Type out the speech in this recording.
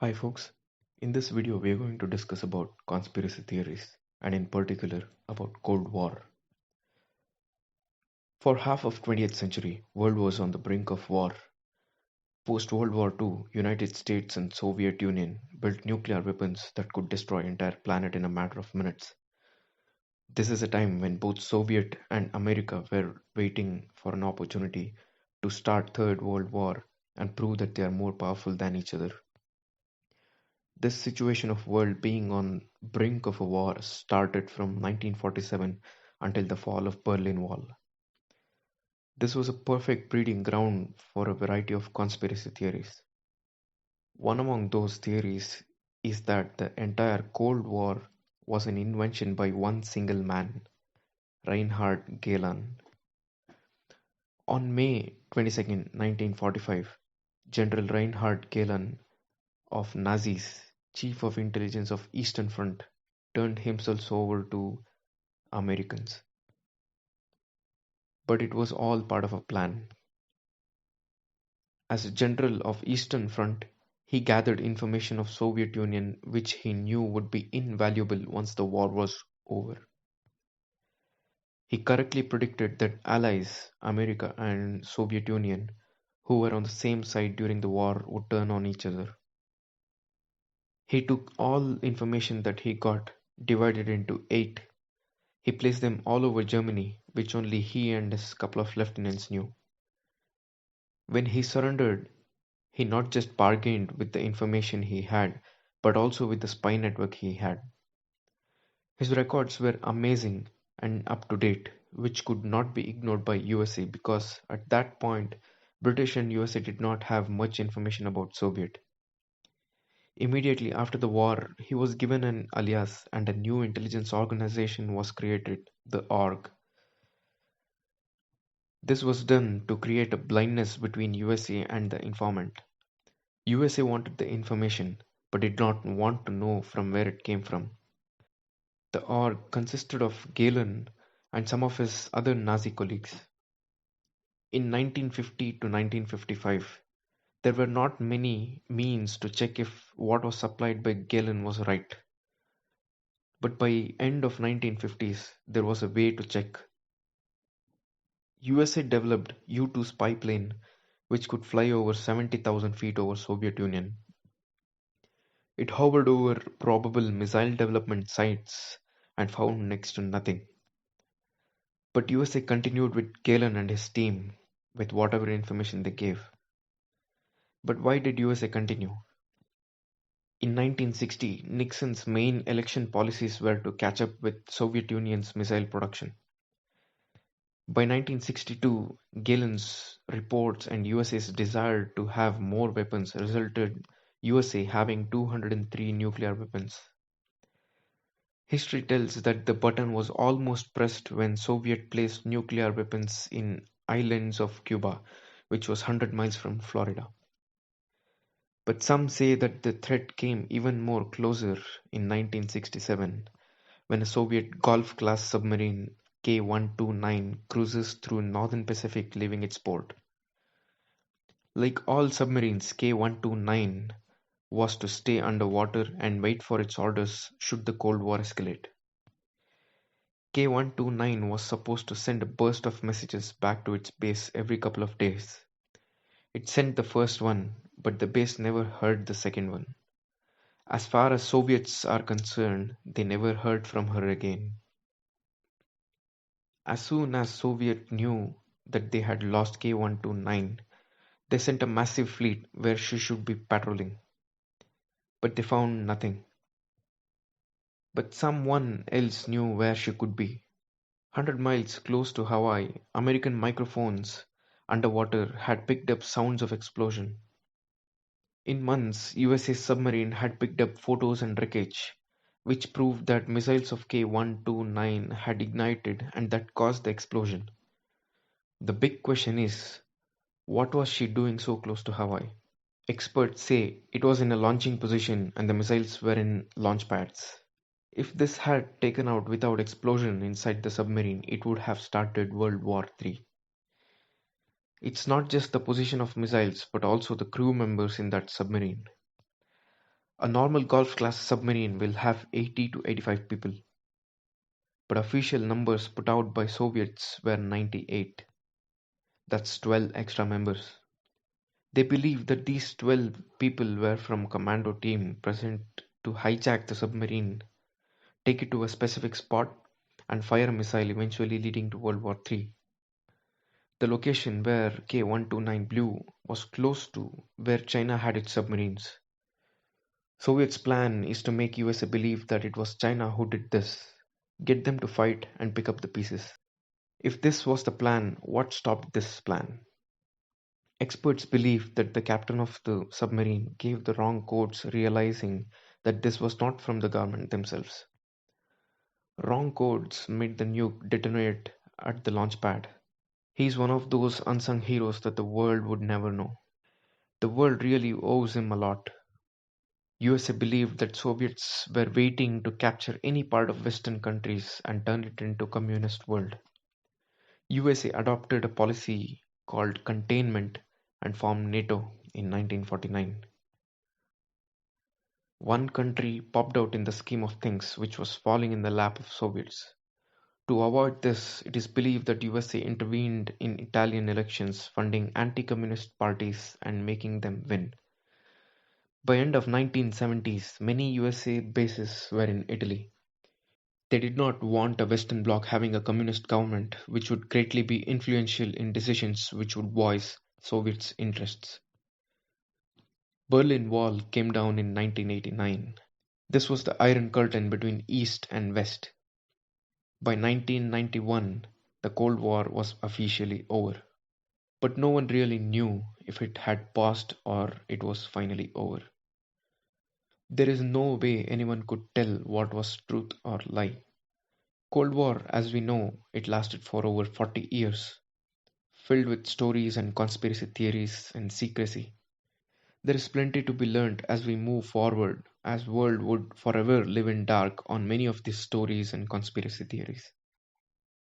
Hi folks, in this video we are going to discuss about conspiracy theories and in particular about Cold War. For half of 20th century, world was on the brink of war. Post World War II, United States and Soviet Union built nuclear weapons that could destroy entire planet in a matter of minutes. This is a time when both Soviet and America were waiting for an opportunity to start Third World War and prove that they are more powerful than each other. This situation of world being on brink of a war started from 1947 until the fall of Berlin Wall. This was a perfect breeding ground for a variety of conspiracy theories. One among those theories is that the entire Cold War was an invention by one single man, Reinhard Gehlen. On May 22, 1945, General Reinhard Gehlen of Nazis, Chief of Intelligence of Eastern Front, turned himself over to Americans. But it was all part of a plan. As a general of Eastern Front, he gathered information of Soviet Union which he knew would be invaluable once the war was over. He correctly predicted that allies, America and Soviet Union, who were on the same side during the war would turn on each other. He took all information that he got, divided into 8. He placed them all over Germany, which only he and his couple of lieutenants knew. When he surrendered, he not just bargained with the information he had, but also with the spy network he had. His records were amazing and up to date, which could not be ignored by USA because at that point, British and USA did not have much information about Soviet. Immediately after the war, he was given an alias and a new intelligence organization was created, the ORG. This was done to create a blindness between USA and the informant. USA wanted the information, but did not want to know from where it came from. The org consisted of Galen and some of his other Nazi colleagues. In 1950 to 1955, there were not many means to check if what was supplied by Galen was right. But by end of 1950s, there was a way to check. USA developed U-2 spy plane which could fly over 70,000 feet over Soviet Union. It hovered over probable missile development sites and found next to nothing. But USA continued with Galen and his team with whatever information they gave. But why did USA continue? In 1960, Nixon's main election policies were to catch up with Soviet Union's missile production. By 1962, Galen's reports and USA's desire to have more weapons resulted USA having 203 nuclear weapons. History tells that the button was almost pressed when Soviet placed nuclear weapons in islands of Cuba, which was 100 miles from Florida. But some say that the threat came even more closer in 1967 when a Soviet Golf-class submarine K-129 cruises through northern Pacific leaving its port. Like all submarines, K-129 was to stay underwater and wait for its orders should the Cold War escalate. K-129 was supposed to send a burst of messages back to its base every couple of days. It sent the first one, but the base never heard the second one. As far as Soviets are concerned, they never heard from her again. As soon as Soviet knew that they had lost K-129, they sent a massive fleet where she should be patrolling. But they found nothing. But someone else knew where she could be. 100 miles close to Hawaii, American microphones underwater had picked up sounds of explosion. In months, USA submarine had picked up photos and wreckage, which proved that missiles of K-129 had ignited and that caused the explosion. The big question is, what was she doing so close to Hawaii? Experts say it was in a launching position and the missiles were in launch pads. If this had taken out without explosion inside the submarine, it would have started World War III. It's not just the position of missiles, but also the crew members in that submarine. A normal Golf class submarine will have 80 to 85 people, but official numbers put out by Soviets were 98. That's 12 extra members. They believe that these 12 people were from commando team present to hijack the submarine, take it to a specific spot, and fire a missile eventually leading to World War III. The location where K-129 blew was close to where China had its submarines. Soviets' plan is to make USA believe that it was China who did this, get them to fight and pick up the pieces. If this was the plan, what stopped this plan? Experts believe that the captain of the submarine gave the wrong codes, realizing that this was not from the government themselves. Wrong codes made the nuke detonate at the launch pad. He's one of those unsung heroes that the world would never know. The world really owes him a lot. USA believed that Soviets were waiting to capture any part of Western countries and turn it into communist world. USA adopted a policy called containment and formed NATO in 1949. One country popped out in the scheme of things which was falling in the lap of Soviets. To avoid this, it is believed that USA intervened in Italian elections, funding anti-communist parties and making them win. By end of 1970s, many USA bases were in Italy. They did not want a Western bloc having a communist government which would greatly be influential in decisions which would voice Soviets' interests. Berlin Wall came down in 1989. This was the Iron Curtain between East and West. By 1991, the Cold War was officially over. But no one really knew if it had passed or it was finally over. There is no way anyone could tell what was truth or lie. Cold War, as we know, it lasted for over 40 years, filled with stories and conspiracy theories and secrecy. There is plenty to be learned as we move forward, as world would forever live in dark on many of these stories and conspiracy theories.